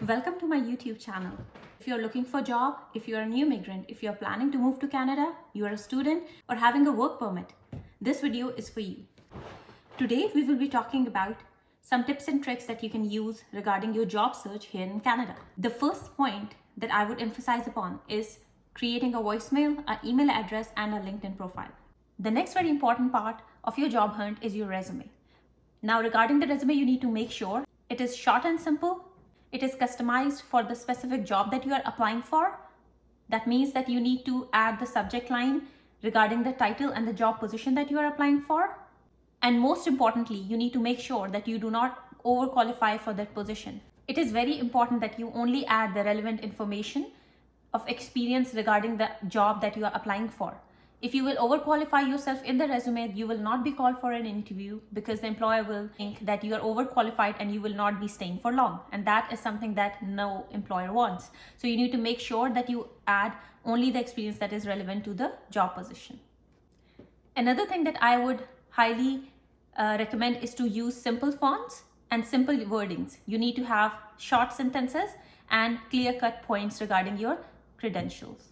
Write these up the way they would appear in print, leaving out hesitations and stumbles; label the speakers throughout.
Speaker 1: Welcome to my YouTube channel. If you're looking for a job, if you're a new migrant, if you're planning to move to Canada, you're a student, or having a work permit, this video is for you. Today, we will be talking about some tips and tricks that you can use regarding your job search here in Canada. The first point that I would emphasize upon is creating a voicemail, an email address, and a LinkedIn profile. The next very important part of your job hunt is your resume. Now, regarding the resume, you need to make sure it is short and simple. It is customized for the specific job that you are applying for. That means that you need to add the subject line regarding the title and the job position that you are applying for. And most importantly, you need to make sure that you do not overqualify for that position. It is very important that you only add the relevant information of experience regarding the job that you are applying for. If you will overqualify yourself in the resume, you will not be called for an interview because the employer will think that you are overqualified and you will not be staying for long. And that is something that no employer wants. So you need to make sure that you add only the experience that is relevant to the job position. Another thing that I would highly recommend is to use simple fonts and simple wordings. You need to have short sentences and clear-cut points regarding your credentials.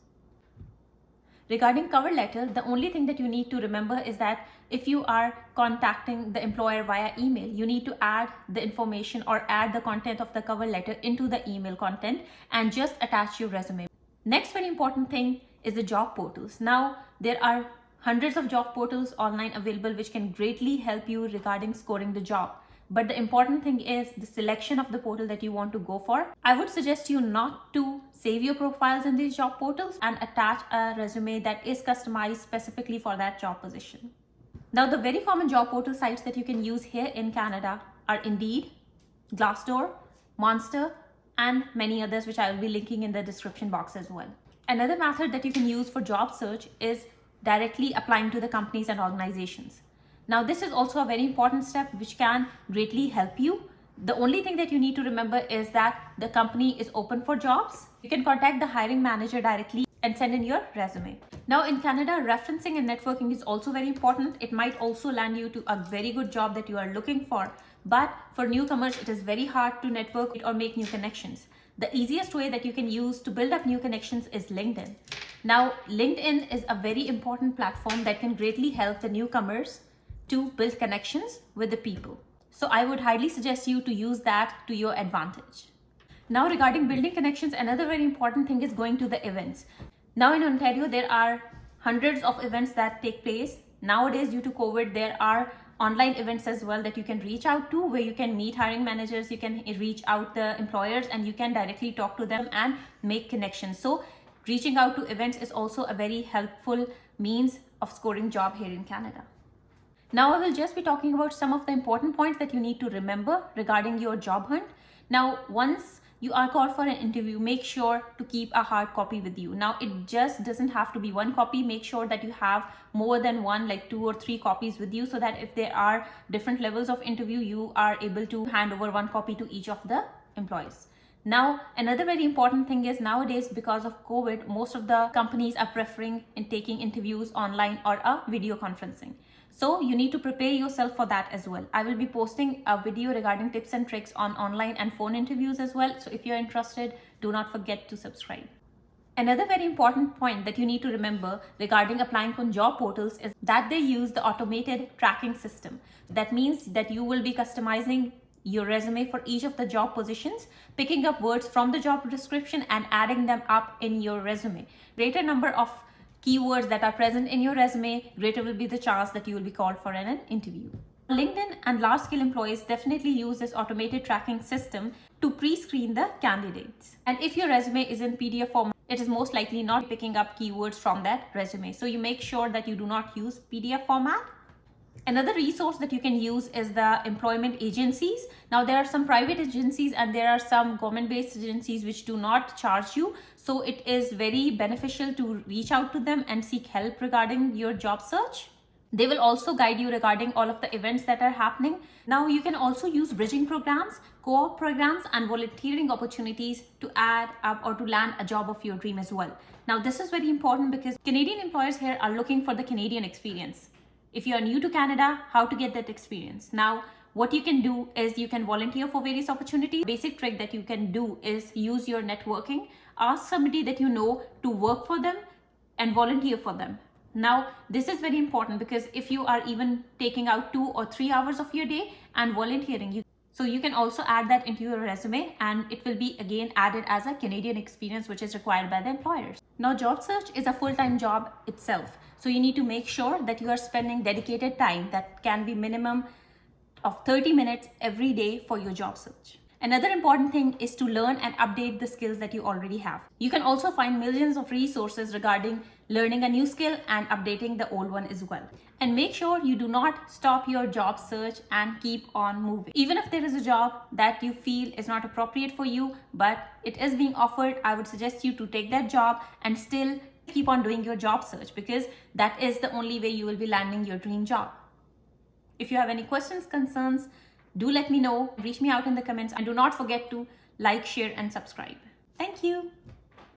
Speaker 1: Regarding cover letter, the only thing that you need to remember is that if you are contacting the employer via email, you need to add the information or add the content of the cover letter into the email content and just attach your resume. Next very important thing is the job portals. Now, there are hundreds of job portals online available which can greatly help you regarding scoring the job. But the important thing is the selection of the portal that you want to go for. I would suggest you not to save your profiles in these job portals and attach a resume that is customized specifically for that job position. Now, the very common job portal sites that you can use here in Canada are Indeed, Glassdoor, Monster, and many others which I will be linking in the description box as well. Another method that you can use for job search is directly applying to the companies and organizations. Now, this is also a very important step which can greatly help you. The only thing that you need to remember is that the company is open for jobs. You can contact the hiring manager directly and send in your resume. Now, in Canada, referencing and networking is also very important. It might also land you to a very good job that you are looking for. But for newcomers, it is very hard to network or make new connections. The easiest way that you can use to build up new connections is LinkedIn. Now, LinkedIn is a very important platform that can greatly help the newcomers to build connections with the people. So I would highly suggest you to use that to your advantage. Now, regarding building connections, another very important thing is going to the events. Now in Ontario, there are hundreds of events that take place. Nowadays, due to COVID, there are online events as well that you can reach out to, where you can meet hiring managers, you can reach out the employers, and you can directly talk to them and make connections. So reaching out to events is also a very helpful means of scoring job here in Canada. Now, I will just be talking about some of the important points that you need to remember regarding your job hunt. Now, once you are called for an interview, make sure to keep a hard copy with you. Now, it just doesn't have to be one copy. Make sure that you have more than one, like 2 or 3 copies with you, so that if there are different levels of interview, you are able to hand over one copy to each of the employees. Now, another very important thing is nowadays, because of COVID, most of the companies are preferring in taking interviews online or a video conferencing. So you need to prepare yourself for that as well. I will be posting a video regarding tips and tricks on online and phone interviews as well. So if you're interested, do not forget to subscribe. Another very important point that you need to remember regarding applying for job portals is that they use the automated tracking system. That means that you will be customizing your resume for each of the job positions, picking up words from the job description and adding them up in your resume. Greater number of keywords that are present in your resume, greater will be the chance that you will be called for an interview. LinkedIn and large-scale employees definitely use this automated tracking system to pre-screen the candidates. And if your resume is in PDF format, it is most likely not picking up keywords from that resume. So you make sure that you do not use PDF format. Another resource that you can use is the employment agencies. Now, there are some private agencies and there are some government-based agencies which do not charge you. So it is very beneficial to reach out to them and seek help regarding your job search. They will also guide you regarding all of the events that are happening. Now, you can also use bridging programs, co-op programs, and volunteering opportunities to add up or to land a job of your dream as well. Now, this is very important because Canadian employers here are looking for the Canadian experience. If you are new to Canada, how to get that experience. Now, what you can do is you can volunteer for various opportunities. Basic trick that you can do is use your networking. Ask somebody that you know to work for them and volunteer for them. Now, this is very important because if you are even taking out 2 or 3 hours of your day and volunteering, so you can also add that into your resume, and it will be again added as a Canadian experience, which is required by the employers. Now, job search is a full-time job itself. So you need to make sure that you are spending dedicated time that can be minimum of 30 minutes every day for your job search. Another important thing is to learn and update the skills that you already have. You can also find millions of resources regarding learning a new skill and updating the old one as well. And make sure you do not stop your job search and keep on moving. Even if there is a job that you feel is not appropriate for you, but it is being offered, I would suggest you to take that job and still keep on doing your job search, because that is the only way you will be landing your dream job. If you have any questions, concerns, do let me know. Reach me out in the comments, and do not forget to like, share, and subscribe. Thank you.